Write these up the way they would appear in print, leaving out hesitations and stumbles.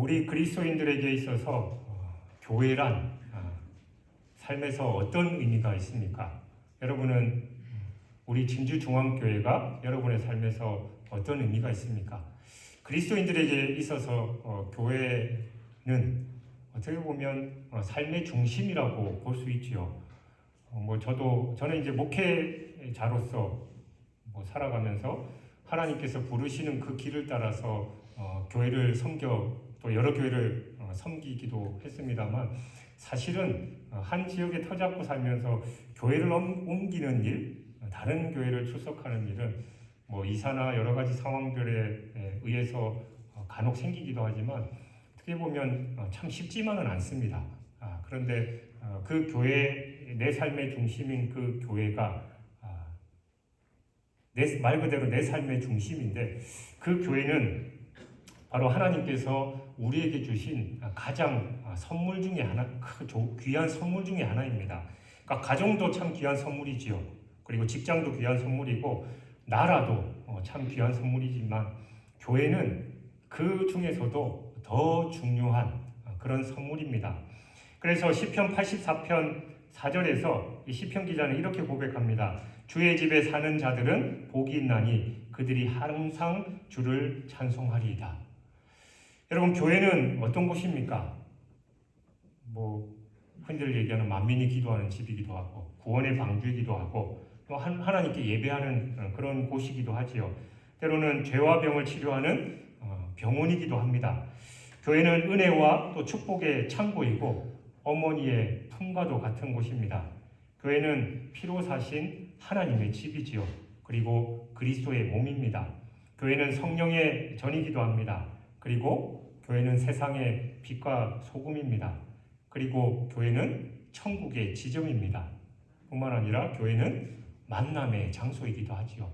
우리 그리스도인들에게 있어서 교회란 삶에서 어떤 의미가 있습니까? 여러분은 우리 진주중앙교회가 여러분의 삶에서 어떤 의미가 있습니까? 그리스도인들에게 있어서 교회는 어떻게 보면 삶의 중심이라고 볼 수 있지요. 저는 이제 목회자로서 살아가면서 하나님께서 부르시는 그 길을 따라서 교회를 섬겨 또 여러 교회를 섬기기도 했습니다만, 사실은 한 지역에 터잡고 살면서 교회를 옮기는 일, 다른 교회를 출석하는 일은 이사나 여러 가지 상황들에 의해서 간혹 생기기도 하지만, 어떻게 보면 참 쉽지만은 않습니다. 그런데 그 교회, 내 삶의 중심인 그 교회가 말 그대로 내 삶의 중심인데, 그 교회는 바로 하나님께서 우리에게 주신 가장 선물 중에 하나, 귀한 선물 중에 하나입니다. 그러니까 가정도 참 귀한 선물이지요. 그리고 직장도 귀한 선물이고 나라도 참 귀한 선물이지만, 교회는 그 중에서도 더 중요한 그런 선물입니다. 그래서 시편 84편 4절에서 이 시편 기자는 이렇게 고백합니다. 주의 집에 사는 자들은 복이 있나니 그들이 항상 주를 찬송하리이다. 여러분, 교회는 어떤 곳입니까? 흔히들 얘기하는 만민이 기도하는 집이기도 하고, 구원의 방주이기도 하고, 또 하나님께 예배하는 그런 곳이기도 하지요. 때로는 죄와 병을 치료하는 병원이기도 합니다. 교회는 은혜와 또 축복의 창고이고 어머니의 품과도 같은 곳입니다. 교회는 피로 사신 하나님의 집이지요. 그리고 그리스도의 몸입니다. 교회는 성령의 전이기도 합니다. 그리고 교회는 세상의 빛과 소금입니다. 그리고 교회는 천국의 지점입니다. 뿐만 아니라 교회는 만남의 장소이기도 하지요.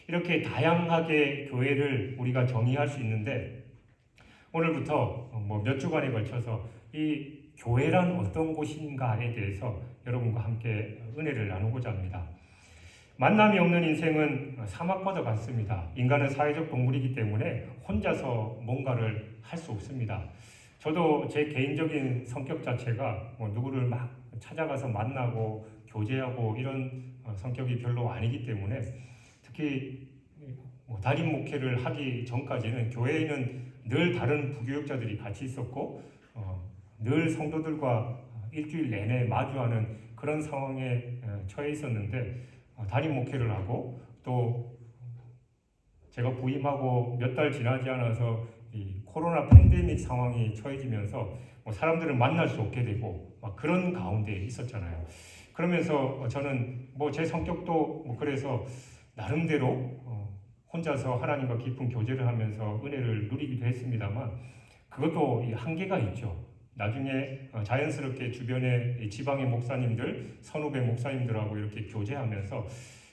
이렇게 다양하게 교회를 우리가 정의할 수 있는데, 오늘부터 몇 주간에 걸쳐서 이 교회란 어떤 곳인가에 대해서 여러분과 함께 은혜를 나누고자 합니다. 만남이 없는 인생은 사막과도 같습니다. 인간은 사회적 동물이기 때문에 혼자서 뭔가를 할 수 없습니다. 저도 제 개인적인 성격 자체가 누구를 막 찾아가서 만나고 교제하고 이런 성격이 별로 아니기 때문에, 특히 달인 목회를 하기 전까지는 교회에는 늘 다른 부교육자들이 같이 있었고 늘 성도들과 일주일 내내 마주하는 그런 상황에 처해 있었는데, 달인 목회를 하고 또 제가 부임하고 몇 달 지나지 않아서 이 코로나 팬데믹 상황이 처해지면서 사람들을 만날 수 없게 되고 그런 가운데 있었잖아요. 그러면서 저는 제 성격도 그래서 나름대로 혼자서 하나님과 깊은 교제를 하면서 은혜를 누리기도 했습니다만, 그것도 한계가 있죠. 나중에 자연스럽게 주변의 지방의 목사님들, 선후배 목사님들하고 이렇게 교제하면서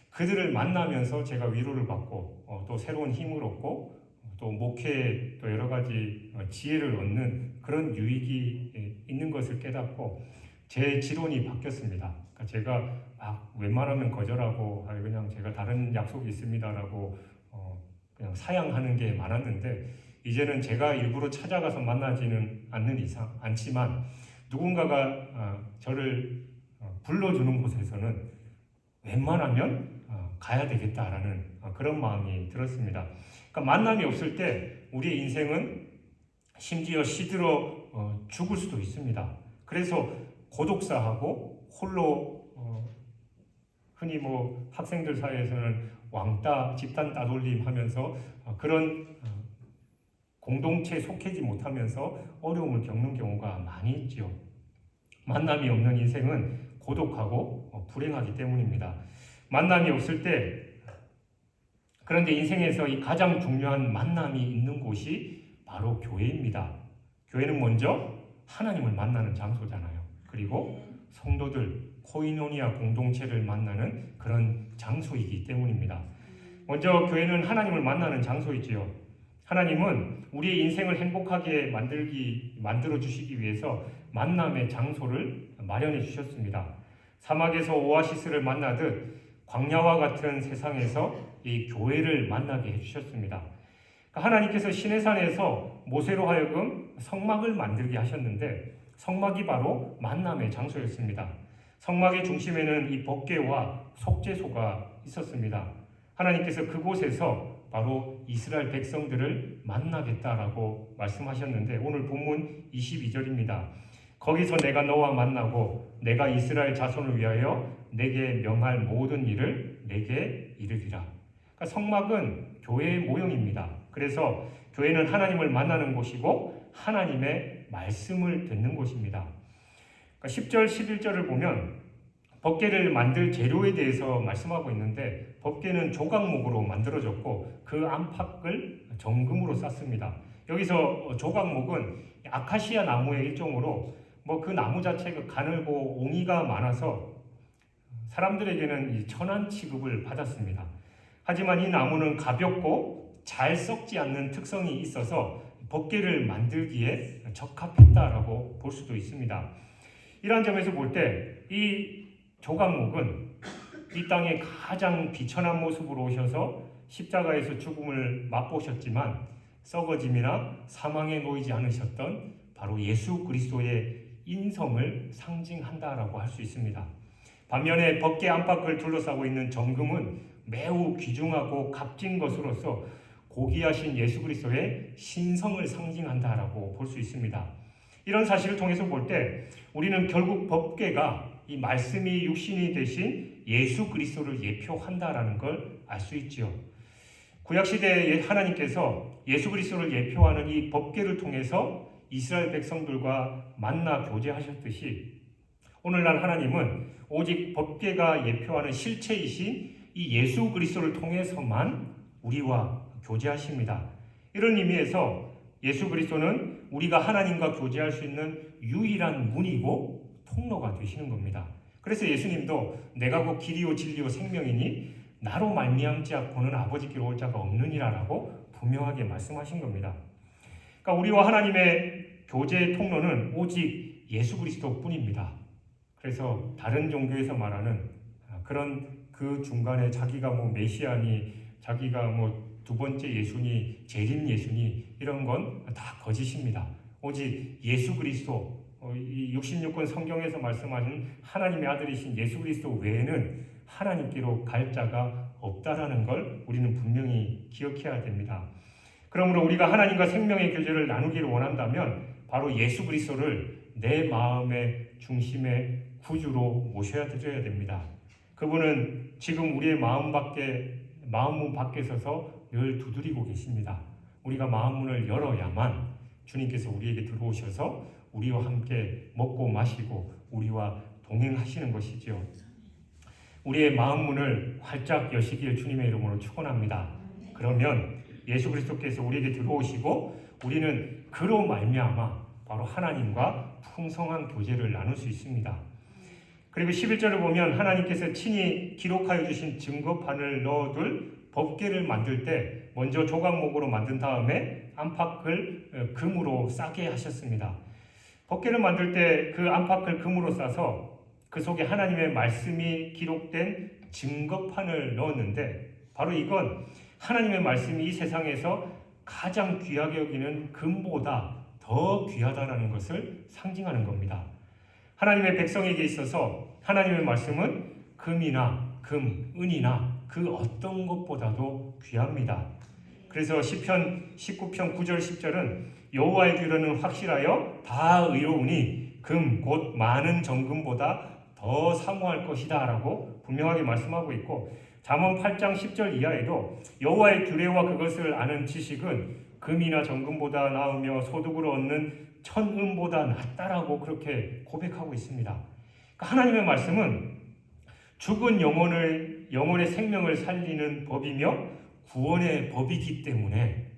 그들을 만나면서 제가 위로를 받고 또 새로운 힘을 얻고 또 목회에 또 여러 가지 지혜를 얻는 그런 유익이 있는 것을 깨닫고 제 지론이 바뀌었습니다. 그러니까 제가 웬만하면 거절하고 그냥 제가 다른 약속이 있습니다라고 그냥 사양하는 게 많았는데, 이제는 제가 일부러 찾아가서 만나지는 않지만 누군가가 저를 불러주는 곳에서는 웬만하면 가야 되겠다라는 그런 마음이 들었습니다. 그러니까 만남이 없을 때 우리의 인생은 심지어 시들어 죽을 수도 있습니다. 그래서 고독사하고 홀로 흔히 학생들 사이에서는 왕따, 집단 따돌림 하면서 그런 공동체에 속하지 못하면서 어려움을 겪는 경우가 많이 있죠. 만남이 없는 인생은 고독하고 불행하기 때문입니다. 만남이 없을 때, 그런데 인생에서 이 가장 중요한 만남이 있는 곳이 바로 교회입니다. 교회는 먼저 하나님을 만나는 장소잖아요. 그리고 성도들, 코이노니아 공동체를 만나는 그런 장소이기 때문입니다. 먼저 교회는 하나님을 만나는 장소이지요. 하나님은 우리의 인생을 행복하게 만들어 주시기 위해서 만남의 장소를 마련해 주셨습니다. 사막에서 오아시스를 만나듯 광야와 같은 세상에서 이 교회를 만나게 해주셨습니다. 그러니까 하나님께서 시내산에서 모세로 하여금 성막을 만들게 하셨는데 성막이 바로 만남의 장소였습니다. 성막의 중심에는 이 법궤와 속죄소가 있었습니다. 하나님께서 그곳에서 바로 이스라엘 백성들을 만나겠다라고 말씀하셨는데 오늘 본문 22절입니다. 거기서 내가 너와 만나고 내가 이스라엘 자손을 위하여 내게 명할 모든 일을 내게 이르리라. 그러니까 성막은 교회의 모형입니다. 그래서 교회는 하나님을 만나는 곳이고 하나님의 말씀을 듣는 곳입니다. 그러니까 10절, 11절을 보면 법궤를 만들 재료에 대해서 말씀하고 있는데 법궤는 조각목으로 만들어졌고 그 안팎을 정금으로 쌌습니다. 여기서 조각목은 아카시아 나무의 일종으로 그 나무 자체가 가늘고 옹이가 많아서 사람들에게는 이 천한 취급을 받았습니다. 하지만 이 나무는 가볍고 잘 썩지 않는 특성이 있어서 법궤를 만들기에 적합했다라고 볼 수도 있습니다. 이러한 점에서 볼 때 이 조각목은 이 땅에 가장 비천한 모습으로 오셔서 십자가에서 죽음을 맛보셨지만 썩어짐이나 사망에 놓이지 않으셨던 바로 예수 그리스도의 인성을 상징한다라고 할 수 있습니다. 반면에 법궤 안팎을 둘러싸고 있는 정금은 매우 귀중하고 값진 것으로서 고귀하신 예수 그리스도의 신성을 상징한다라고 볼 수 있습니다. 이런 사실을 통해서 볼 때 우리는 결국 법궤가 이 말씀이 육신이 되신 예수 그리스도를 예표한다라는 걸 알 수 있지요. 구약 시대에 하나님께서 예수 그리스도를 예표하는 이 법궤를 통해서 이스라엘 백성들과 만나 교제하셨듯이 오늘날 하나님은 오직 법궤가 예표하는 실체이신 이 예수 그리스도를 통해서만 우리와 교제하십니다. 이런 의미에서 예수 그리스도는 우리가 하나님과 교제할 수 있는 유일한 문이고 통로가 되시는 겁니다. 그래서 예수님도 내가 곧 길이요 진리요 생명이니 나로 말미암지 않고는 아버지께로 올 자가 없느니라라고 분명하게 말씀하신 겁니다. 그러니까 우리와 하나님의 교제의 통로는 오직 예수 그리스도뿐입니다. 그래서 다른 종교에서 말하는 그런 그 중간에 자기가 메시아니 자기가 두 번째 예수니 재림 예수니 이런 건 다 거짓입니다. 오직 예수 그리스도 이 66권 성경에서 말씀하신 하나님의 아들이신 예수 그리스도 외에는 하나님께로 갈 자가 없다라는 걸 우리는 분명히 기억해야 됩니다. 그러므로 우리가 하나님과 생명의 교제를 나누기를 원한다면 바로 예수 그리스도를 내 마음의 중심의 구주로 모셔야 드려야 됩니다. 그분은 지금 우리의 마음문 밖에 서서 늘 두드리고 계십니다. 우리가 마음문을 열어야만 주님께서 우리에게 들어오셔서 우리와 함께 먹고 마시고 우리와 동행하시는 것이죠. 우리의 마음문을 활짝 여시길 주님의 이름으로 축원합니다. 그러면 예수 그리스도께서 우리에게 들어오시고 우리는 그로 말미암아 바로 하나님과 풍성한 교제를 나눌 수 있습니다. 그리고 11절을 보면 하나님께서 친히 기록하여 주신 증거판을 넣어둘 법궤를 만들 때 먼저 조각목으로 만든 다음에 안팎을 금으로 싸게 하셨습니다. 법궤를 만들 때 그 안팎을 금으로 싸서 그 속에 하나님의 말씀이 기록된 증거판을 넣었는데 바로 이건 하나님의 말씀이 이 세상에서 가장 귀하게 여기는 금보다 더 귀하다는 것을 상징하는 겁니다. 하나님의 백성에게 있어서 하나님의 말씀은 금이나 은이나 그 어떤 것보다도 귀합니다. 그래서 시편 19편 9절 10절은 여호와의 규례는 확실하여 다 의로우니 금 곧 많은 정금보다 더 사모할 것이다 라고 분명하게 말씀하고 있고 잠언 8장 10절 이하에도 여호와의 규례와 그것을 아는 지식은 금이나 정금보다 나으며 소득으로 얻는 천은보다 낫다라고 그렇게 고백하고 있습니다. 그러니까 하나님의 말씀은 죽은 영혼의 생명을 살리는 법이며 구원의 법이기 때문에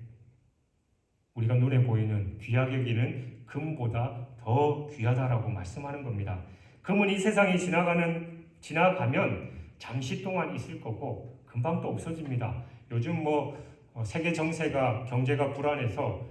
우리가 눈에 보이는 귀하게 여기는 금보다 더 귀하다라고 말씀하는 겁니다. 금은 이 세상이 지나가면 잠시 동안 있을 거고 금방 또 없어집니다. 요즘 세계 정세가 경제가 불안해서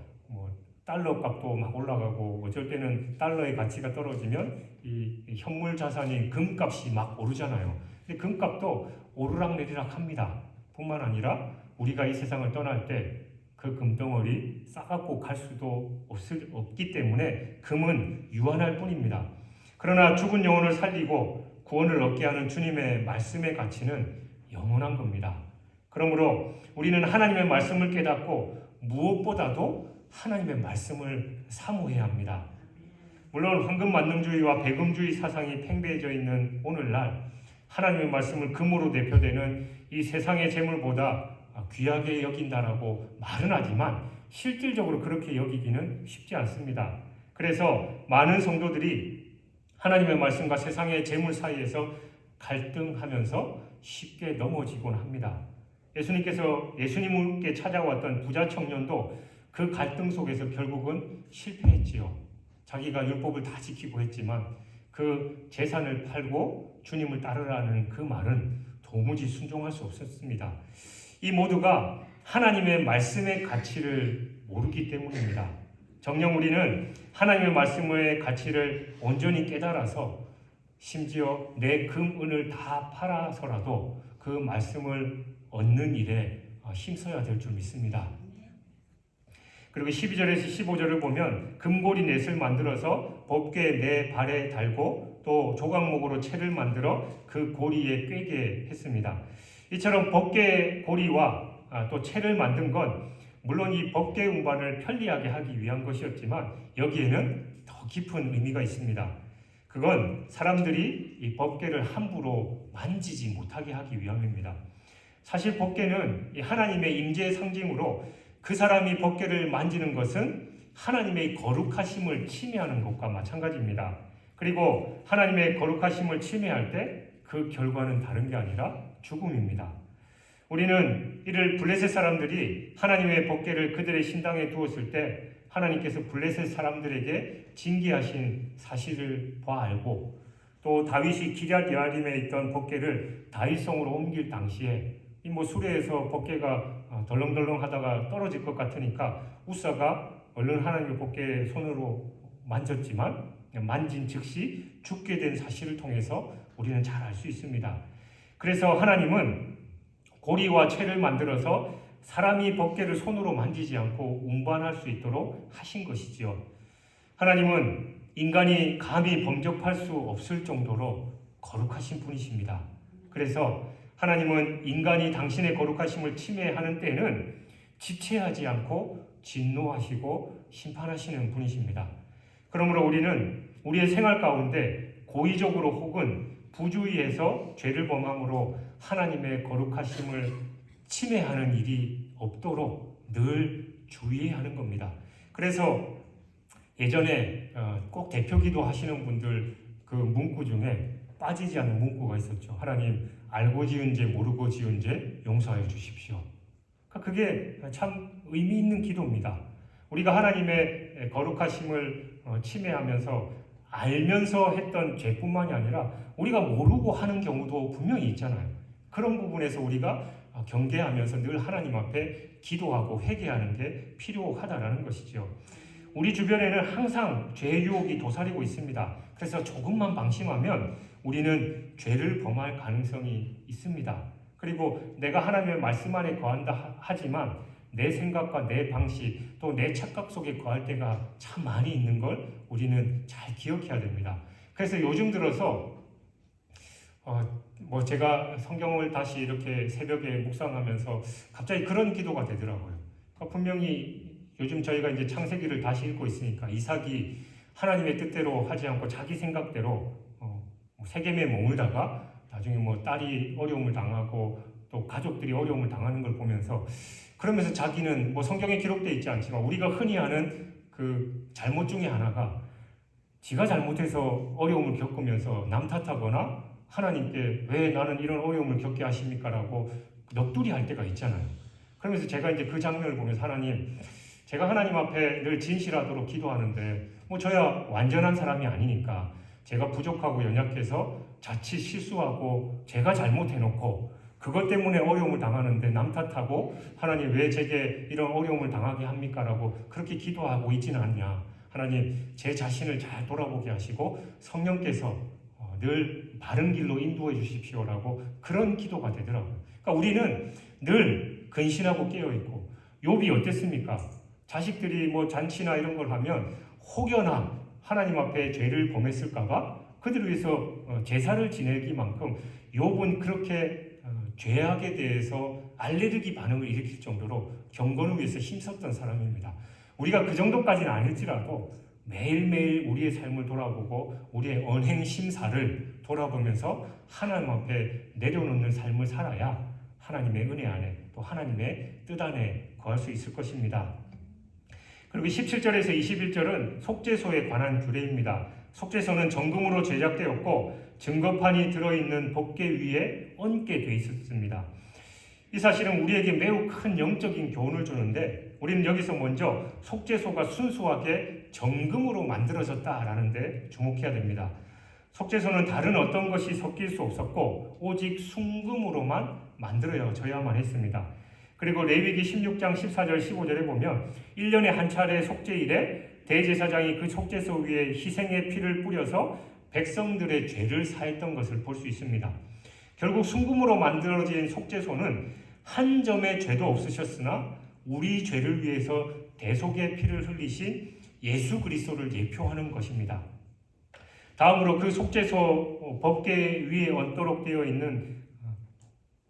달러 값도 막 올라가고 어쩔 때는 달러의 가치가 떨어지면 이 현물 자산인 금값이 막 오르잖아요. 근데 금값도 오르락내리락 합니다. 뿐만 아니라 우리가 이 세상을 떠날 때 그 금덩어리 싸갖고 갈 수도 없기 때문에 금은 유한할 뿐입니다. 그러나 죽은 영혼을 살리고 구원을 얻게 하는 주님의 말씀의 가치는 영원한 겁니다. 그러므로 우리는 하나님의 말씀을 깨닫고 무엇보다도 하나님의 말씀을 사모해야 합니다. 물론 황금만능주의와 배금주의 사상이 팽배해져 있는 오늘날 하나님의 말씀을 금으로 대표되는 이 세상의 재물보다 귀하게 여긴다라고 말은 하지만 실질적으로 그렇게 여기기는 쉽지 않습니다. 그래서 많은 성도들이 하나님의 말씀과 세상의 재물 사이에서 갈등하면서 쉽게 넘어지곤 합니다. 예수님께 찾아왔던 부자 청년도 그 갈등 속에서 결국은 실패했지요. 자기가 율법을 다 지키고 했지만 그 재산을 팔고 주님을 따르라는 그 말은 도무지 순종할 수 없었습니다. 이 모두가 하나님의 말씀의 가치를 모르기 때문입니다. 정녕 우리는 하나님의 말씀의 가치를 온전히 깨달아서 심지어 내 금, 은을 다 팔아서라도 그 말씀을 얻는 일에 힘써야 될 줄 믿습니다. 그리고 12절에서 15절을 보면 금고리 넷을 만들어서 법궤 네 발에 달고 또 조각목으로 채를 만들어 그 고리에 꿰게 했습니다. 이처럼 법궤 고리와 또 채를 만든 건 물론 이 법궤 운반을 편리하게 하기 위한 것이었지만 여기에는 더 깊은 의미가 있습니다. 그건 사람들이 이 법궤를 함부로 만지지 못하게 하기 위함입니다. 사실 법궤는 하나님의 임재의 상징으로 그 사람이 법궤를 만지는 것은 하나님의 거룩하심을 침해하는 것과 마찬가지입니다. 그리고 하나님의 거룩하심을 침해할 때 그 결과는 다른 게 아니라 죽음입니다. 우리는 이를 블레셋 사람들이 하나님의 법궤를 그들의 신당에 두었을 때 하나님께서 블레셋 사람들에게 징계하신 사실을 알고 또 다윗이 기럇 여아림에 있던 법궤를 다윗성으로 옮길 당시에 수레에서 법궤가 덜렁덜렁 하다가 떨어질 것 같으니까 우사가 얼른 하나님의 법궤 손으로 만졌지만 만진 즉시 죽게 된 사실을 통해서 우리는 잘 알 수 있습니다. 그래서 하나님은 고리와 채를 만들어서 사람이 법궤를 손으로 만지지 않고 운반할 수 있도록 하신 것이지요. 하나님은 인간이 감히 범접할 수 없을 정도로 거룩하신 분이십니다. 그래서 하나님은 인간이 당신의 거룩하심을 침해하는 때는 지체하지 않고 진노하시고 심판하시는 분이십니다. 그러므로 우리는 우리의 생활 가운데 고의적으로 혹은 부주의해서 죄를 범함으로 하나님의 거룩하심을 침해하는 일이 없도록 늘 주의해야 하는 겁니다. 그래서 예전에 꼭 대표기도 하시는 분들 그 문구 중에 빠지지 않는 문구가 있었죠. 하나님, 알고 지은 죄 모르고 지은 죄 용서하여 주십시오. 그게 참 의미 있는 기도입니다. 우리가 하나님의 거룩하심을 침해하면서 알면서 했던 죄뿐만이 아니라 우리가 모르고 하는 경우도 분명히 있잖아요. 그런 부분에서 우리가 경계하면서 늘 하나님 앞에 기도하고 회개하는 게 필요하다는 것이죠. 우리 주변에는 항상 죄의 유혹이 도사리고 있습니다. 그래서 조금만 방심하면 우리는 죄를 범할 가능성이 있습니다. 그리고 내가 하나님의 말씀 안에 거한다 하지만 내 생각과 내 방식 또 내 착각 속에 거할 때가 참 많이 있는 걸 우리는 잘 기억해야 됩니다. 그래서 요즘 들어서 제가 성경을 다시 이렇게 새벽에 묵상하면서 갑자기 그런 기도가 되더라고요. 분명히 요즘 저희가 이제 창세기를 다시 읽고 있으니까 이삭이 하나님의 뜻대로 하지 않고 자기 생각대로 세겜에 머물다가 나중에 딸이 어려움을 당하고 또 가족들이 어려움을 당하는 걸 보면서 그러면서 자기는 성경에 기록되어 있지 않지만 우리가 흔히 아는 그 잘못 중에 하나가 지가 잘못해서 어려움을 겪으면서 남 탓하거나 하나님께 왜 나는 이런 어려움을 겪게 하십니까? 라고 넋두리 할 때가 있잖아요. 그러면서 제가 이제 그 장면을 보면서 하나님, 제가 하나님 앞에 늘 진실하도록 기도하는데 저야 완전한 사람이 아니니까 제가 부족하고 연약해서 자칫 실수하고 제가 잘못해놓고 그것 때문에 어려움을 당하는데 남 탓하고 하나님 왜 제게 이런 어려움을 당하게 합니까? 라고 그렇게 기도하고 있지는 않냐. 하나님 제 자신을 잘 돌아보게 하시고 성령께서 늘 바른 길로 인도해 주십시오라고 그런 기도가 되더라고요. 그러니까 우리는 늘 근신하고 깨어있고 욥이 어땠습니까? 자식들이 뭐 잔치나 이런 걸 하면 혹여나 하나님 앞에 죄를 범했을까봐 그들을 위해서 제사를 지내기만큼 욥은 그렇게 죄악에 대해서 알레르기 반응을 일으킬 정도로 경건을 위해서 힘썼던 사람입니다. 우리가 그 정도까지는 아닐지라도 매일매일 우리의 삶을 돌아보고 우리의 언행 심사를 돌아보면서 하나님 앞에 내려놓는 삶을 살아야 하나님의 은혜 안에 또 하나님의 뜻 안에 거할 수 있을 것입니다. 그리고 17절에서 21절은 속죄소에 관한 규례입니다. 속죄소는 정금으로 제작되었고 증거판이 들어있는 법궤 위에 얹게 돼 있었습니다. 이 사실은 우리에게 매우 큰 영적인 교훈을 주는데 우리는 여기서 먼저 속죄소가 순수하게 정금으로 만들어졌다라는 데 주목해야 됩니다. 속죄소는 다른 어떤 것이 섞일 수 없었고 오직 순금으로만 만들어져야만 했습니다. 그리고 레위기 16장 14절 15절에 보면 1년에 한 차례 속죄일에 대제사장이 그 속죄소 위에 희생의 피를 뿌려서 백성들의 죄를 사했던 것을 볼 수 있습니다. 결국 순금으로 만들어진 속죄소는 한 점의 죄도 없으셨으나 우리 죄를 위해서 대속의 피를 흘리신 예수 그리스도를 예표하는 것입니다. 다음으로 그 속죄소 법궤 위에 얹도록 되어 있는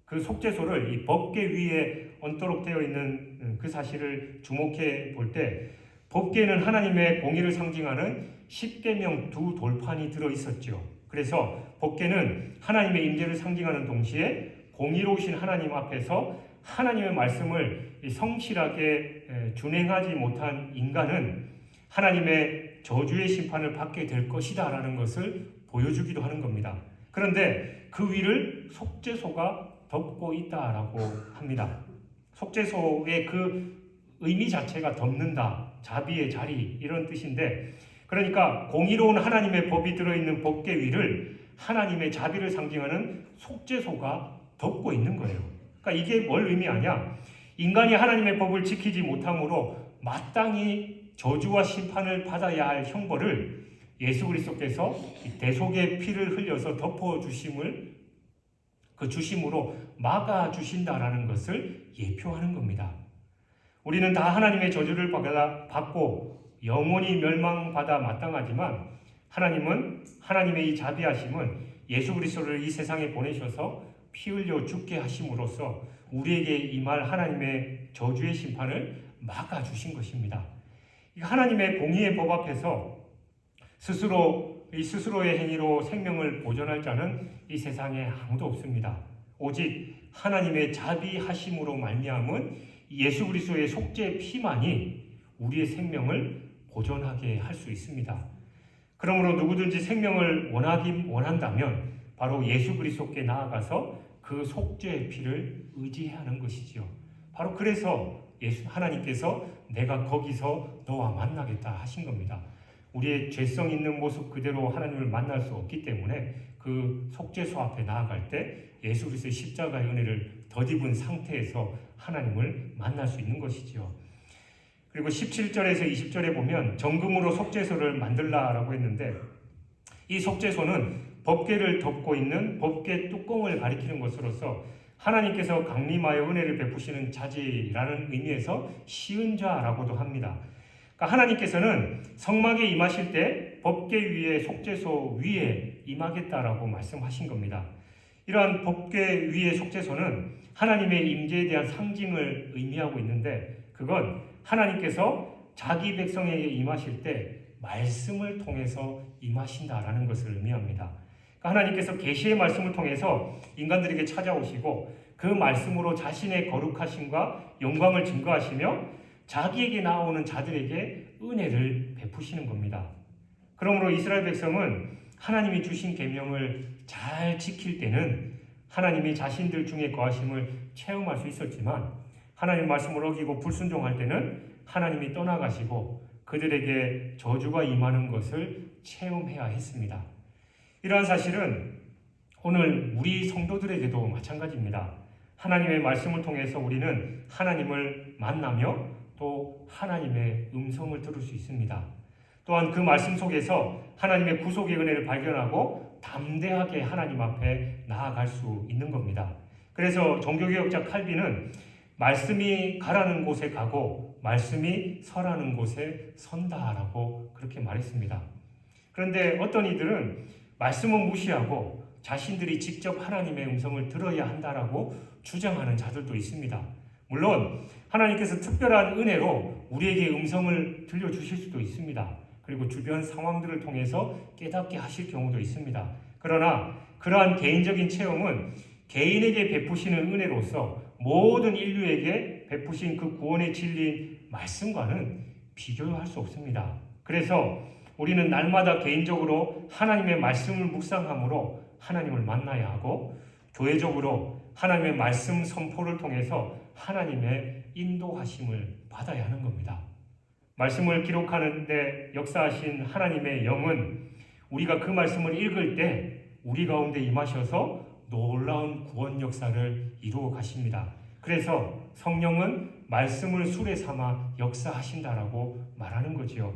그 속죄소를 이 법궤 위에 얹도록 되어 있는 그 사실을 주목해 볼 때 법궤는 하나님의 공의를 상징하는 십계명 두 돌판이 들어 있었죠. 그래서 법궤는 하나님의 임재를 상징하는 동시에 공의로우신 하나님 앞에서 하나님의 말씀을 성실하게 준행하지 못한 인간은 하나님의 저주의 심판을 받게 될 것이다 라는 것을 보여주기도 하는 겁니다. 그런데 그 위를 속죄소가 덮고 있다라고 합니다. 속죄소의 그 의미 자체가 덮는다, 자비의 자리 이런 뜻인데 그러니까 공의로운 하나님의 법이 들어있는 법궤 위를 하나님의 자비를 상징하는 속죄소가 덮고 있는 거예요. 그러니까 이게 뭘 의미하냐? 인간이 하나님의 법을 지키지 못함으로 마땅히 저주와 심판을 받아야 할 형벌을 예수 그리스도께서 대속의 피를 흘려서 덮어주심을 그 주심으로 막아주신다라는 것을 예표하는 겁니다. 우리는 다 하나님의 저주를 받고 영원히 멸망받아 마땅하지만 하나님은 하나님의 이 자비하심은 예수 그리스도를 이 세상에 보내셔서 피 흘려 죽게 하심으로써 우리에게 임할 하나님의 저주의 심판을 막아주신 것입니다. 하나님의 공의의 법 앞에서 스스로의 행위로 생명을 보존할 자는 이 세상에 아무도 없습니다. 오직 하나님의 자비하심으로 말미암은 예수 그리스도의 속죄 피만이 우리의 생명을 보존하게 할 수 있습니다. 그러므로 누구든지 생명을 원한다면 바로 예수 그리스도께 나아가서 그 속죄의 피를 의지해야 하는 것이지요. 바로 그래서 하나님께서 내가 거기서 너와 만나겠다 하신 겁니다. 우리의 죄성 있는 모습 그대로 하나님을 만날 수 없기 때문에 그 속죄소 앞에 나아갈 때 예수 그리스도의 십자가의 은혜를 덧입은 상태에서 하나님을 만날 수 있는 것이지요. 그리고 17절에서 20절에 보면 정금으로 속죄소를 만들라라고 했는데 이 속죄소는 법궤를 덮고 있는 법궤 뚜껑을 가리키는 것으로서 하나님께서 강림하여 은혜를 베푸시는 자지라는 의미에서 시은자라고도 합니다. 그러니까 하나님께서는 성막에 임하실 때 법궤 위에 속죄소 위에 임하겠다라고 말씀하신 겁니다. 이러한 법궤 위의 속죄소는 하나님의 임재에 대한 상징을 의미하고 있는데 그건 하나님께서 자기 백성에게 임하실 때 말씀을 통해서 임하신다라는 것을 의미합니다. 그러니까 하나님께서 계시의 말씀을 통해서 인간들에게 찾아오시고 그 말씀으로 자신의 거룩하심과 영광을 증거하시며 자기에게 나오는 자들에게 은혜를 베푸시는 겁니다. 그러므로 이스라엘 백성은 하나님이 주신 계명을 잘 지킬 때는 하나님이 자신들 중에 거하심을 체험할 수 있었지만 하나님 말씀을 어기고 불순종할 때는 하나님이 떠나가시고 그들에게 저주가 임하는 것을 체험해야 했습니다. 이러한 사실은 오늘 우리 성도들에게도 마찬가지입니다. 하나님의 말씀을 통해서 우리는 하나님을 만나며 또 하나님의 음성을 들을 수 있습니다. 또한 그 말씀 속에서 하나님의 구속의 은혜를 발견하고 담대하게 하나님 앞에 나아갈 수 있는 겁니다. 그래서 종교개혁자 칼빈은 말씀이 가라는 곳에 가고 말씀이 서라는 곳에 선다라고 그렇게 말했습니다. 그런데 어떤 이들은 말씀은 무시하고 자신들이 직접 하나님의 음성을 들어야 한다라고 주장하는 자들도 있습니다. 물론 하나님께서 특별한 은혜로 우리에게 음성을 들려주실 수도 있습니다. 그리고 주변 상황들을 통해서 깨닫게 하실 경우도 있습니다. 그러나 그러한 개인적인 체험은 개인에게 베푸시는 은혜로서 모든 인류에게 베푸신 그 구원의 진리인 말씀과는 비교할 수 없습니다. 그래서 우리는 날마다 개인적으로 하나님의 말씀을 묵상함으로 하나님을 만나야 하고, 교회적으로 하나님의 말씀 선포를 통해서 하나님의 인도하심을 받아야 하는 겁니다. 말씀을 기록하는데 역사하신 하나님의 영은 우리가 그 말씀을 읽을 때 우리 가운데 임하셔서 놀라운 구원 역사를 이루어 가십니다. 그래서 성령은 말씀을 수레 삼아 역사하신다라고 말하는 거지요.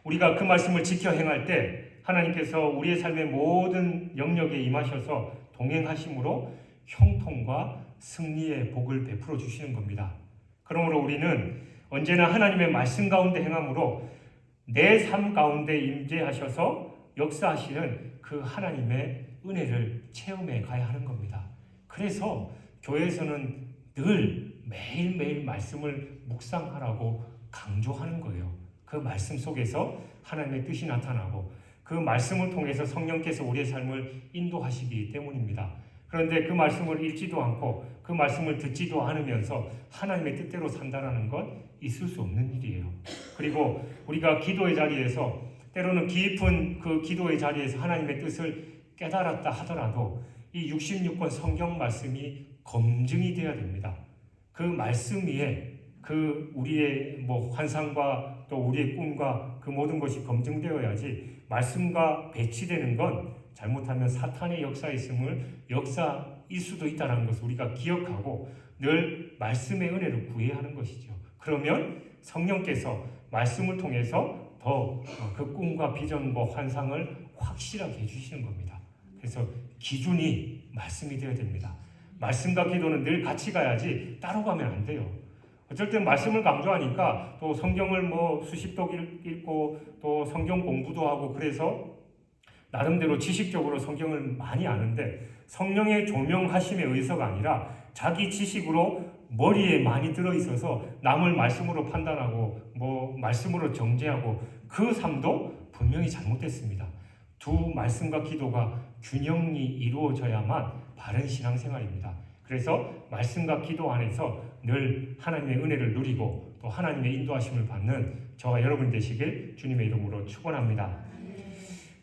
우리가 그 말씀을 지켜 행할 때 하나님께서 우리의 삶의 모든 영역에 임하셔서 동행하심으로 형통과 승리의 복을 베풀어 주시는 겁니다. 그러므로 우리는 언제나 하나님의 말씀 가운데 행함으로 내 삶 가운데 임재하셔서 역사하시는 그 하나님의 은혜를 체험해 가야 하는 겁니다. 그래서 교회에서는 늘 매일매일 말씀을 묵상하라고 강조하는 거예요. 그 말씀 속에서 하나님의 뜻이 나타나고 그 말씀을 통해서 성령께서 우리의 삶을 인도하시기 때문입니다. 그런데 그 말씀을 읽지도 않고 그 말씀을 듣지도 않으면서 하나님의 뜻대로 산다는 건 있을 수 없는 일이에요. 그리고 우리가 기도의 자리에서 때로는 깊은 그 기도의 자리에서 하나님의 뜻을 깨달았다 하더라도 이 66권 성경 말씀이 검증이 되어야 됩니다. 그 말씀 위에 그 우리의 환상과 또 우리의 꿈과 그 모든 것이 검증되어야지, 말씀과 배치되는 건 잘못하면 사탄의 역사일 수도 있다는 것을 우리가 기억하고 늘 말씀의 은혜를 구해야 하는 것이죠. 그러면 성령께서 말씀을 통해서 더 그 꿈과 비전과 환상을 확실하게 해주시는 겁니다. 그래서 기준이 말씀이 되어야 됩니다. 말씀과 기도는 늘 같이 가야지 따로 가면 안 돼요. 어쩔 땐 말씀을 강조하니까 또 성경을 수십 독 읽고 또 성경 공부도 하고 그래서 나름대로 지식적으로 성경을 많이 아는데 성령의 조명하심에 의해서가 아니라 자기 지식으로 머리에 많이 들어있어서 남을 말씀으로 판단하고 말씀으로 정죄하고 그 삶도 분명히 잘못됐습니다. 두 말씀과 기도가 균형이 이루어져야만 바른 신앙생활입니다. 그래서 말씀과 기도 안에서 늘 하나님의 은혜를 누리고 또 하나님의 인도하심을 받는 저와 여러분 되시길 주님의 이름으로 축원합니다.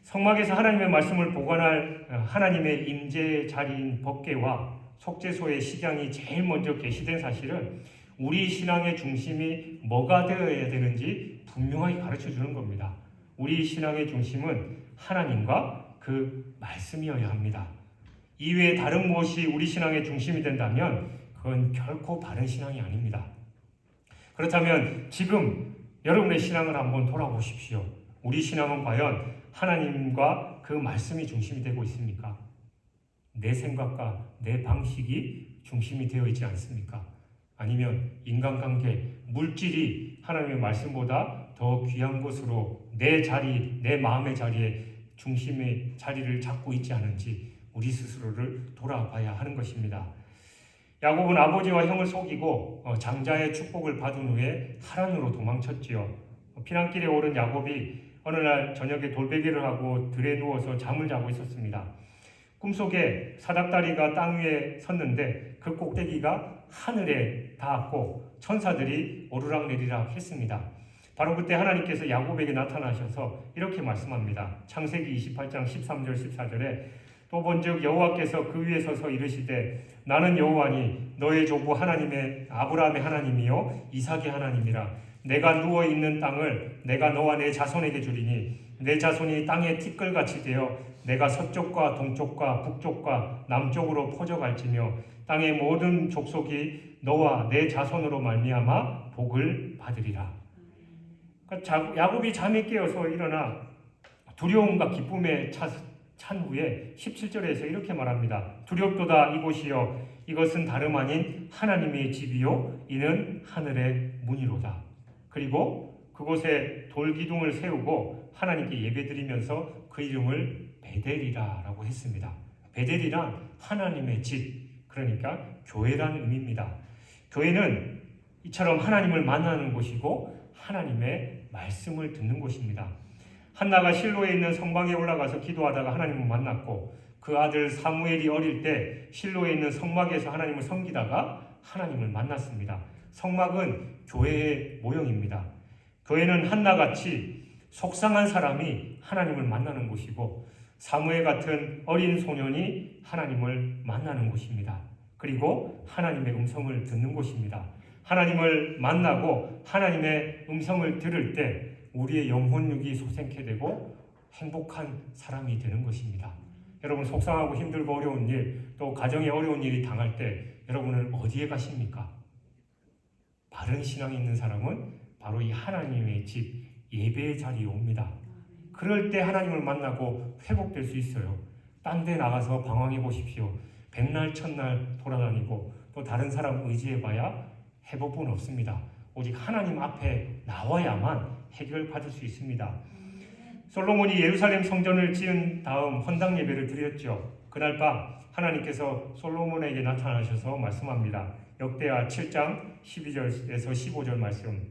성막에서 하나님의 말씀을 보관할 하나님의 임재 자리인 법궤와 속죄소의 식양이 제일 먼저 계시된 사실은 우리 신앙의 중심이 뭐가 되어야 되는지 분명하게 가르쳐 주는 겁니다. 우리 신앙의 중심은 하나님과 그 말씀이어야 합니다. 이외에 다른 무엇이 우리 신앙의 중심이 된다면 그건 결코 바른 신앙이 아닙니다. 그렇다면 지금 여러분의 신앙을 한번 돌아보십시오. 우리 신앙은 과연 하나님과 그 말씀이 중심이 되고 있습니까? 내 생각과 내 방식이 중심이 되어 있지 않습니까? 아니면 인간관계, 물질이 하나님의 말씀보다 더 귀한 것으로 내 자리, 내 마음의 자리에 중심의 자리를 잡고 있지 않은지 우리 스스로를 돌아봐야 하는 것입니다. 야곱은 아버지와 형을 속이고 장자의 축복을 받은 후에 하란으로 도망쳤지요. 피난길에 오른 야곱이 어느 날 저녁에 돌베개를 하고 들에 누워서 잠을 자고 있었습니다. 꿈속에 사닥다리가 땅 위에 섰는데 그 꼭대기가 하늘에 닿았고 천사들이 오르락내리락 했습니다. 바로 그때 하나님께서 야곱에게 나타나셔서 이렇게 말씀합니다. 창세기 28장 13절 14절에 또 본즉 여호와께서 그 위에 서서 이르시되 나는 여호와니 너의 조부 하나님의 아브라함의 하나님이요 이삭의 하나님이라. 내가 누워 있는 땅을 내가 너와 내 자손에게 주리니 내 자손이 땅의 티끌같이 되어 내가 서쪽과 동쪽과 북쪽과 남쪽으로 퍼져갈지며 땅의 모든 족속이 너와 내 자손으로 말미암아 복을 받으리라. 그러니까 야곱이 잠에 깨어서 일어나 두려움과 기쁨에 찬 후에 17절에서 이렇게 말합니다. 두렵도다 이곳이여 이것은 다름 아닌 하나님의 집이요 이는 하늘의 문이로다. 그리고 그곳에 돌기둥을 세우고 하나님께 예배드리면서 그 이름을 베델이라라고 했습니다. 베델이란 하나님의 집, 그러니까 교회라는 의미입니다. 교회는 이처럼 하나님을 만나는 곳이고 하나님의 말씀을 듣는 곳입니다. 한나가 실로에 있는 성막에 올라가서 기도하다가 하나님을 만났고 그 아들 사무엘이 어릴 때 실로에 있는 성막에서 하나님을 섬기다가 하나님을 만났습니다. 성막은 교회의 모형입니다. 교회는 한나같이 속상한 사람이 하나님을 만나는 곳이고 사무엘 같은 어린 소년이 하나님을 만나는 곳입니다. 그리고 하나님의 음성을 듣는 곳입니다. 하나님을 만나고 하나님의 음성을 들을 때 우리의 영혼육이 솟게 되고 행복한 사람이 되는 것입니다. 여러분 속상하고 힘들고 어려운 일, 또 가정에 어려운 일이 당할 때 여러분은 어디에 가십니까? 바른 신앙이 있는 사람은 바로 이 하나님의 집, 예배의 자리에 옵니다. 그럴 때 하나님을 만나고 회복될 수 있어요. 딴 데 나가서 방황해 보십시오. 백날 첫날 돌아다니고 또 다른 사람 의지해봐야 해법은 없습니다. 오직 하나님 앞에 나와야만 해결받을 수 있습니다. 솔로몬이 예루살렘 성전을 지은 다음 헌당 예배를 드렸죠. 그날 밤 하나님께서 솔로몬에게 나타나셔서 말씀합니다. 역대하 7장 12절에서 15절 말씀.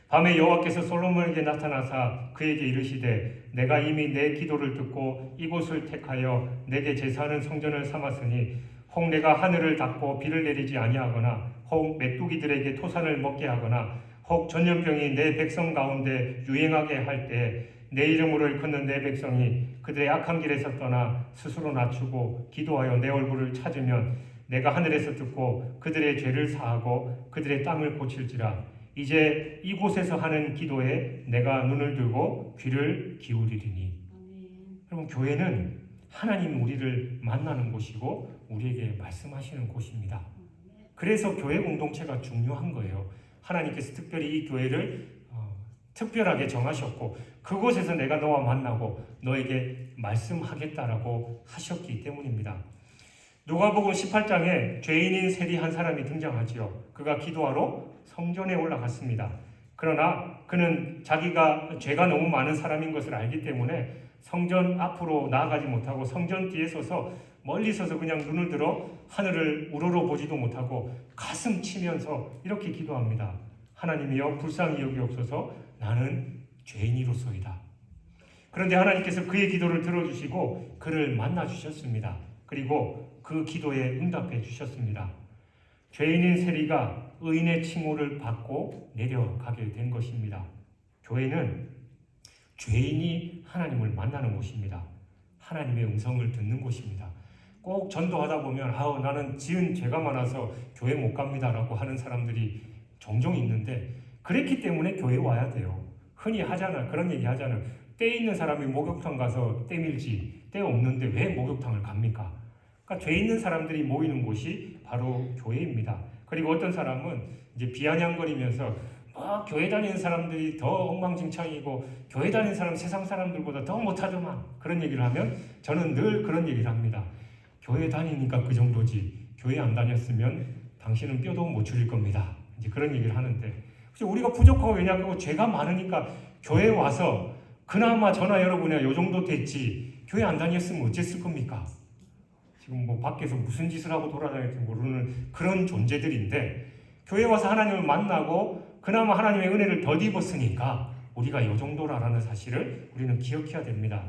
밤에 여호와께서 솔로몬에게 나타나사 그에게 이르시되 내가 이미 내 기도를 듣고 이곳을 택하여 내게 제사하는 성전을 삼았으니 혹 내가 하늘을 닫고 비를 내리지 아니하거나 혹 메뚜기들에게 토산을 먹게 하거나 혹 전염병이 내 백성 가운데 유행하게 할 때 내 이름으로 일컫는 내 백성이 그들의 악한 길에서 떠나 스스로 낮추고 기도하여 내 얼굴을 찾으면 내가 하늘에서 듣고 그들의 죄를 사하고 그들의 땅을 고칠지라. 이제 이곳에서 하는 기도에 내가 눈을 들고 귀를 기울이리니. 여러분 교회는 하나님 우리를 만나는 곳이고 우리에게 말씀하시는 곳입니다. 그래서 교회 공동체가 중요한 거예요. 하나님께서 특별히 이 교회를 특별하게 정하셨고 그곳에서 내가 너와 만나고 너에게 말씀하겠다라고 하셨기 때문입니다. 누가복음 18장에 죄인인 세리 한 사람이 등장하지요. 그가 기도하러 성전에 올라갔습니다. 그러나 그는 자기가 죄가 너무 많은 사람인 것을 알기 때문에 성전 앞으로 나아가지 못하고 성전 뒤에 서서 멀리 서서 그냥 눈을 들어 하늘을 우러러 보지도 못하고 가슴 치면서 이렇게 기도합니다. 하나님이여 불쌍히 여기옵소서 나는 죄인이로소이다. 그런데 하나님께서 그의 기도를 들어주시고 그를 만나주셨습니다. 그리고 그 기도에 응답해 주셨습니다. 죄인인 세리가 의인의 칭호를 받고 내려가게 된 것입니다. 교회는 죄인이 하나님을 만나는 곳입니다. 하나님의 음성을 듣는 곳입니다. 꼭 전도하다 보면 나는 지은 죄가 많아서 교회 못 갑니다라고 하는 사람들이 종종 있는데 그랬기 때문에 교회 와야 돼요. 흔히 하잖아. 그런 얘기 하잖아. 때 있는 사람이 목욕탕 가서 때 밀지 때 없는데 왜 목욕탕을 갑니까? 그러니까 죄 있는 사람들이 모이는 곳이 바로 교회입니다. 그리고 어떤 사람은 이제 비아냥거리면서 교회 다니는 사람들이 더 엉망진창이고 교회 다니는 사람 세상 사람들보다 더 못하더만 그런 얘기를 하면 저는 늘 그런 얘기를 합니다. 교회 다니니까 그 정도지 교회 안 다녔으면 당신은 뼈도 못 추릴 겁니다. 이제 그런 얘기를 하는데 우리가 부족하고 왜냐하면 죄가 많으니까 교회 와서 그나마 저나 여러분이 요 정도 됐지 교회 안 다녔으면 어쨌을 겁니까? 지금 뭐 밖에서 무슨 짓을 하고 돌아다닐지 모르는 그런 존재들인데 교회 와서 하나님을 만나고 그나마 하나님의 은혜를 덧입었으니까 우리가 요 정도라는 사실을 우리는 기억해야 됩니다.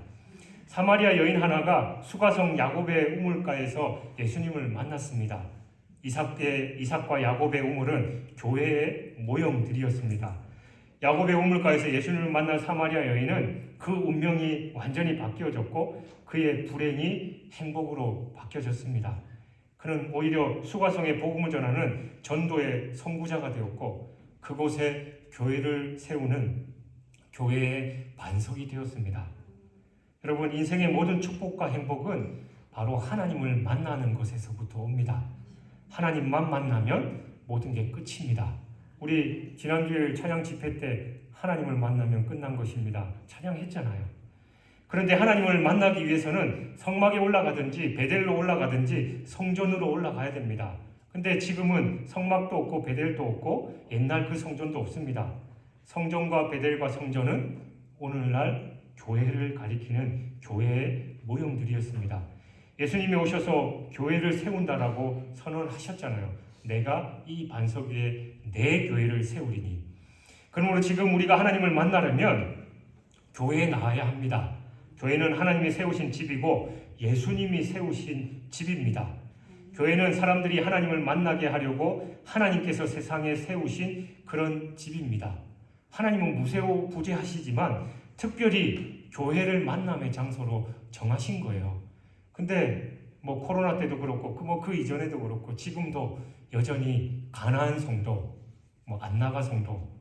사마리아 여인 하나가 수가성 야곱의 우물가에서 예수님을 만났습니다. 이삭과 야곱의 우물은 교회의 모형들이었습니다. 야곱의 우물가에서 예수님을 만난 사마리아 여인은 그 운명이 완전히 바뀌어졌고 그의 불행이 행복으로 바뀌어졌습니다. 그는 오히려 수가성의 복음을 전하는 전도의 선구자가 되었고 그곳에 교회를 세우는 교회의 반석이 되었습니다. 여러분 인생의 모든 축복과 행복은 바로 하나님을 만나는 것에서부터 옵니다. 하나님만 만나면 모든 게 끝입니다. 우리 지난주일 찬양 집회 때 하나님을 만나면 끝난 것입니다. 찬양했잖아요. 그런데 하나님을 만나기 위해서는 성막에 올라가든지 베델로 올라가든지 성전으로 올라가야 됩니다. 근데 지금은 성막도 없고 베델도 없고 옛날 그 성전도 없습니다. 성전과 베델과 성전은 오늘날 교회를 가리키는 교회의 모형들이었습니다. 예수님이 오셔서 교회를 세운다라고 선언하셨잖아요. 내가 이 반석 위에 내 교회를 세우리니. 그러므로 지금 우리가 하나님을 만나려면 교회에 나와야 합니다. 교회는 하나님이 세우신 집이고 예수님이 세우신 집입니다. 교회는 사람들이 하나님을 만나게 하려고 하나님께서 세상에 세우신 그런 집입니다. 하나님은 무소부재하시지만 특별히 교회를 만남의 장소로 정하신 거예요. 근데 코로나 때도 그렇고 그 이전에도 그렇고 지금도 여전히 가나안 성도, 안나가 성도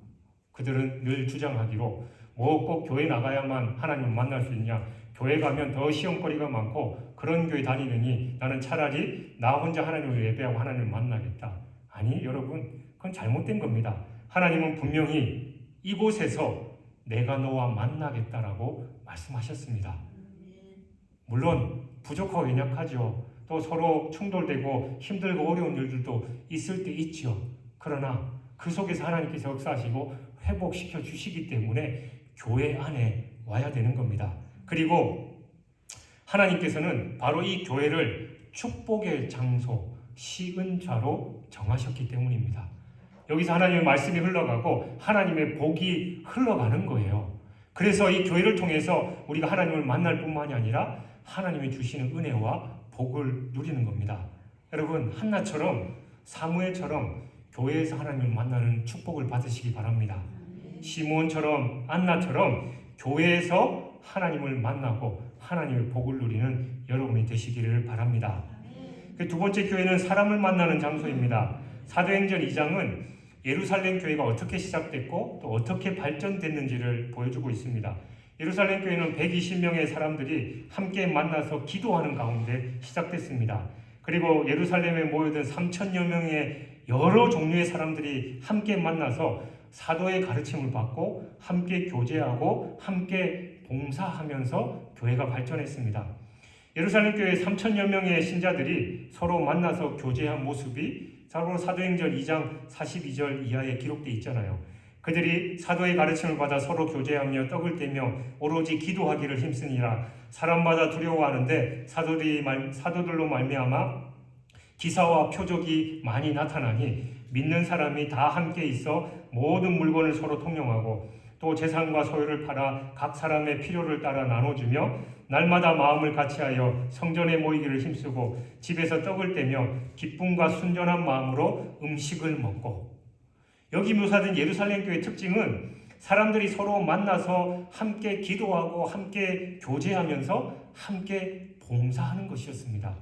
그들은 늘 주장하기로 꼭 교회 나가야만 하나님을 만날 수 있냐, 교회 가면 더 시험거리가 많고 그런 교회 다니느니 나는 차라리 나 혼자 하나님을 예배하고 하나님을 만나겠다. 아니 여러분, 그건 잘못된 겁니다. 하나님은 분명히 이곳에서 내가 너와 만나겠다라고 말씀하셨습니다. 물론 부족하고 연약하죠. 또 서로 충돌되고 힘들고 어려운 일들도 있을 때 있죠. 그러나 그 속에서 하나님께서 역사하시고 회복시켜 주시기 때문에 교회 안에 와야 되는 겁니다. 그리고 하나님께서는 바로 이 교회를 축복의 장소, 시은좌로 정하셨기 때문입니다. 여기서 하나님의 말씀이 흘러가고 하나님의 복이 흘러가는 거예요. 그래서 이 교회를 통해서 우리가 하나님을 만날 뿐만이 아니라 하나님이 주시는 은혜와 복을 누리는 겁니다. 여러분, 한나처럼 사무엘처럼 교회에서 하나님을 만나는 축복을 받으시기 바랍니다. 시므온처럼 안나처럼 교회에서 하나님을 만나고 하나님의 복을 누리는 여러분이 되시기를 바랍니다. 두 번째 교회는 사람을 만나는 장소입니다. 사도행전 2장은 예루살렘 교회가 어떻게 시작됐고 또 어떻게 발전됐는지를 보여주고 있습니다. 예루살렘 교회는 120명의 사람들이 함께 만나서 기도하는 가운데 시작됐습니다. 그리고 예루살렘에 모여든 3,000여 명의 여러 종류의 사람들이 함께 만나서 사도의 가르침을 받고 함께 교제하고 함께 봉사하면서 교회가 발전했습니다. 예루살렘 교회 3,000여 명의 신자들이 서로 만나서 교제한 모습이 바로 사도행전 2장 42절 이하에 기록되어 있잖아요. 그들이 사도의 가르침을 받아 서로 교제하며 떡을 떼며 오로지 기도하기를 힘쓰니라. 사람마다 두려워하는데 사도들로 말미암아 기사와 표적이 많이 나타나니 믿는 사람이 다 함께 있어 모든 물건을 서로 통용하고 또 재산과 소유를 팔아 각 사람의 필요를 따라 나눠주며 날마다 마음을 같이하여 성전에 모이기를 힘쓰고 집에서 떡을 떼며 기쁨과 순전한 마음으로 음식을 먹고. 여기 묘사된 예루살렘 교회의 특징은 사람들이 서로 만나서 함께 기도하고 함께 교제하면서 함께 봉사하는 것이었습니다.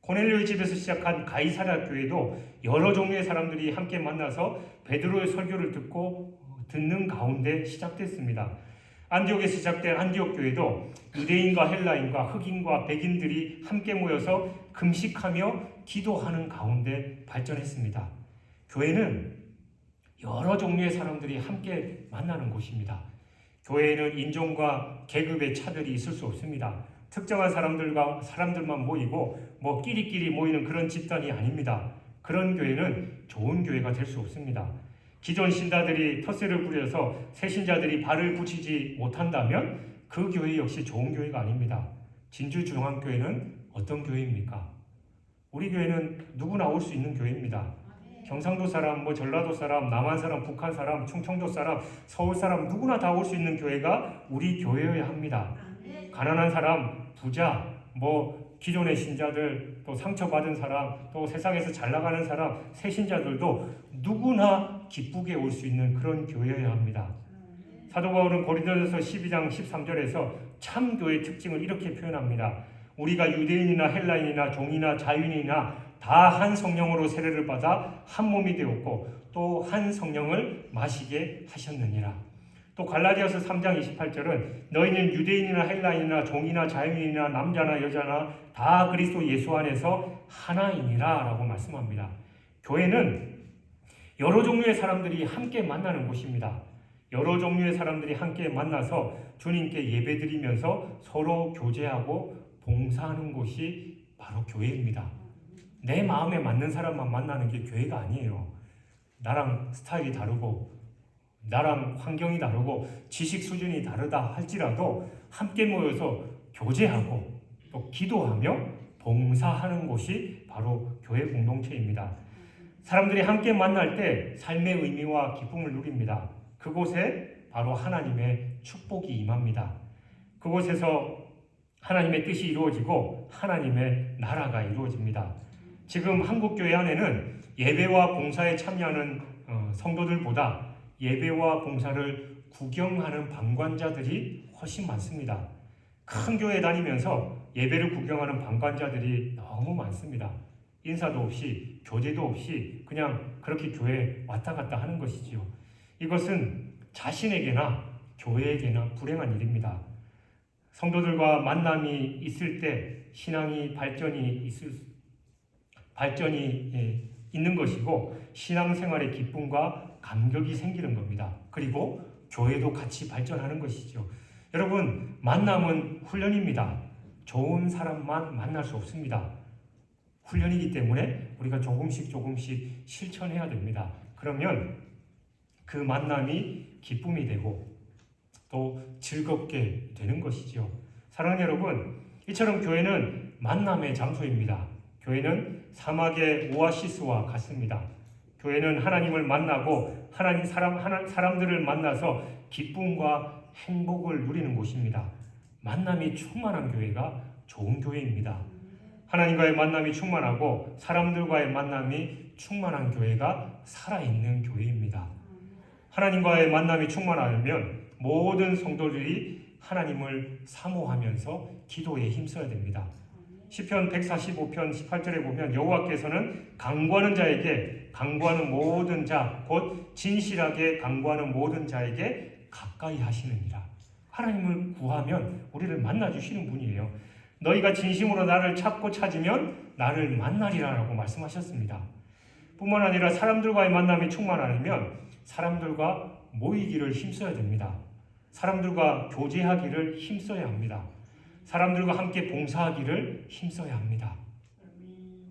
고넬료의 집에서 시작한 가이사랴 교회도 여러 종류의 사람들이 함께 만나서 베드로의 설교를 듣는 가운데 시작됐습니다. 안디옥에서 시작된 안디옥 교회도 유대인과 헬라인과 흑인과 백인들이 함께 모여서 금식하며 기도하는 가운데 발전했습니다. 교회는 여러 종류의 사람들이 함께 만나는 곳입니다. 교회에는 인종과 계급의 차별이 있을 수 없습니다. 특정한 사람들만 모이고 끼리끼리 모이는 그런 집단이 아닙니다. 그런 교회는 좋은 교회가 될 수 없습니다. 기존 신자들이 텃세를 부려서 새 신자들이 발을 붙이지 못한다면 그 교회 역시 좋은 교회가 아닙니다. 진주중앙교회는 어떤 교회입니까? 우리 교회는 누구나 올 수 있는 교회입니다. 경상도 사람, 전라도 사람, 남한 사람, 북한 사람, 충청도 사람, 서울 사람 누구나 다 올 수 있는 교회가 우리 교회여야 합니다. 가난한 사람, 부자, 기존의 신자들, 또 상처받은 사람, 또 세상에서 잘 나가는 사람, 새 신자들도 누구나 기쁘게 올 수 있는 그런 교회여야 합니다. 사도 바울은 고린도전서 12장 13절에서 참 교회의 특징을 이렇게 표현합니다. 우리가 유대인이나 헬라인이나 종이나 자유인이나 다 한 성령으로 세례를 받아 한 몸이 되었고 또 한 성령을 마시게 하셨느니라. 또 갈라디아서 3장 28절은 너희는 유대인이나 헬라인이나 종이나 자유인이나 남자나 여자나 다 그리스도 예수 안에서 하나이니라 라고 말씀합니다. 교회는 여러 종류의 사람들이 함께 만나는 곳입니다. 여러 종류의 사람들이 함께 만나서 주님께 예배드리면서 서로 교제하고 봉사하는 곳이 바로 교회입니다. 내 마음에 맞는 사람만 만나는 게 교회가 아니에요. 나랑 스타일이 다르고 나랑 환경이 다르고 지식 수준이 다르다 할지라도 함께 모여서 교제하고 또 기도하며 봉사하는 곳이 바로 교회 공동체입니다. 사람들이 함께 만날 때 삶의 의미와 기쁨을 누립니다. 그곳에 바로 하나님의 축복이 임합니다. 그곳에서 하나님의 뜻이 이루어지고 하나님의 나라가 이루어집니다. 지금 한국교회 안에는 예배와 봉사에 참여하는 성도들보다 예배와 봉사를 구경하는 방관자들이 훨씬 많습니다. 큰 교회 다니면서 예배를 구경하는 방관자들이 너무 많습니다. 인사도 없이 교제도 없이 그냥 그렇게 교회에 왔다 갔다 하는 것이지요. 이것은 자신에게나 교회에게나 불행한 일입니다. 성도들과 만남이 있을 때 신앙이 발전이 있는 것이고 신앙생활의 기쁨과 감격이 생기는 겁니다. 그리고 교회도 같이 발전하는 것이죠. 여러분, 만남은 훈련입니다. 좋은 사람만 만날 수 없습니다. 훈련이기 때문에 우리가 조금씩 실천해야 됩니다. 그러면 그 만남이 기쁨이 되고 또 즐겁게 되는 것이죠. 사랑하는 여러분, 이처럼 교회는 만남의 장소입니다. 교회는 사막의 오아시스와 같습니다. 교회는 하나님을 만나고 사람들을 만나서 기쁨과 행복을 누리는 곳입니다. 만남이 충만한 교회가 좋은 교회입니다. 하나님과의 만남이 충만하고 사람들과의 만남이 충만한 교회가 살아있는 교회입니다. 하나님과의 만남이 충만하면 모든 성도들이 하나님을 사모하면서 기도에 힘써야 됩니다. 시편 145편 18절에 보면 여호와께서는 강구하는 모든 자 곧 진실하게 강구하는 모든 자에게 가까이 하시느니라. 하나님을 구하면 우리를 만나주시는 분이에요. 너희가 진심으로 나를 찾고 찾으면 나를 만나리라 라고 말씀하셨습니다. 뿐만 아니라 사람들과의 만남이 충만하려면 사람들과 모이기를 힘써야 됩니다. 사람들과 교제하기를 힘써야 합니다. 사람들과 함께 봉사하기를 힘써야 합니다.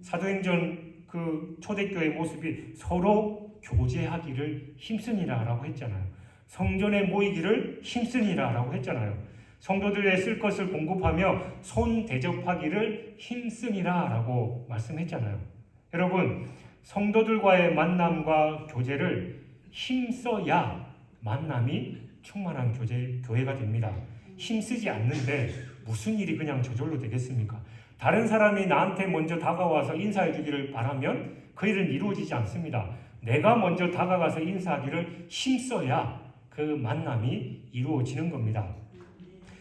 사도행전 그 초대교회의 모습이 서로 교제하기를 힘쓰니라 라고 했잖아요. 성전에 모이기를 힘쓰니라 라고 했잖아요. 성도들의 쓸 것을 공급하며 손 대접하기를 힘쓰니라 라고 말씀했잖아요. 여러분, 성도들과의 만남과 교제를 힘써야 만남이 충만한 교회가 됩니다. 힘쓰지 않는데 무슨 일이 그냥 저절로 되겠습니까? 다른 사람이 나한테 먼저 다가와서 인사해 주기를 바라면 그 일은 이루어지지 않습니다. 내가 먼저 다가가서 인사하기를 힘써야 그 만남이 이루어지는 겁니다.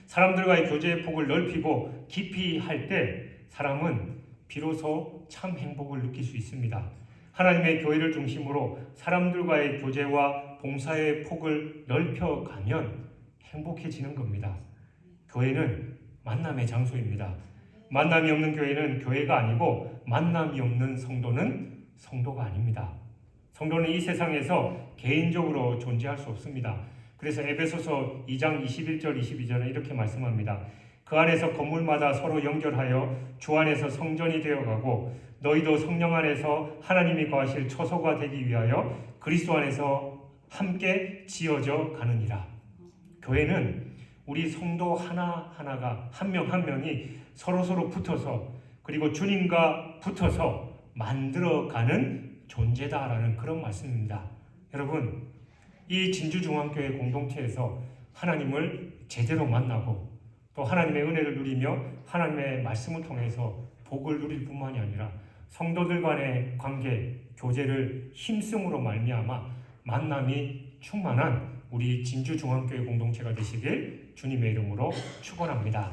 사람들과의 교제의 폭을 넓히고 깊이 할 때 사람은 비로소 참 행복을 느낄 수 있습니다. 하나님의 교회를 중심으로 사람들과의 교제와 봉사의 폭을 넓혀가면 행복해지는 겁니다. 교회는 만남의 장소입니다. 만남이 없는 교회는 교회가 아니고 만남이 없는 성도는 성도가 아닙니다. 성도는 이 세상에서 개인적으로 존재할 수 없습니다. 그래서 에베소서 2장 21절 22절에 이렇게 말씀합니다. 그 안에서 건물마다 서로 연결하여 주 안에서 성전이 되어가고 너희도 성령 안에서 하나님이 거하실 처소가 되기 위하여 그리스도 안에서 함께 지어져 가느니라. 교회는 우리 성도 하나하나가 한 명 한 명이 서로 붙어서 그리고 주님과 붙어서 만들어가는 존재다라는 그런 말씀입니다. 여러분, 이 진주중앙교회 공동체에서 하나님을 제대로 만나고 또 하나님의 은혜를 누리며 하나님의 말씀을 통해서 복을 누릴 뿐만이 아니라 성도들 간의 관계, 교제를 힘쓰므로 말미암아 만남이 충만한 우리 진주중앙교회 공동체가 되시길 주님의 이름으로 축원합니다.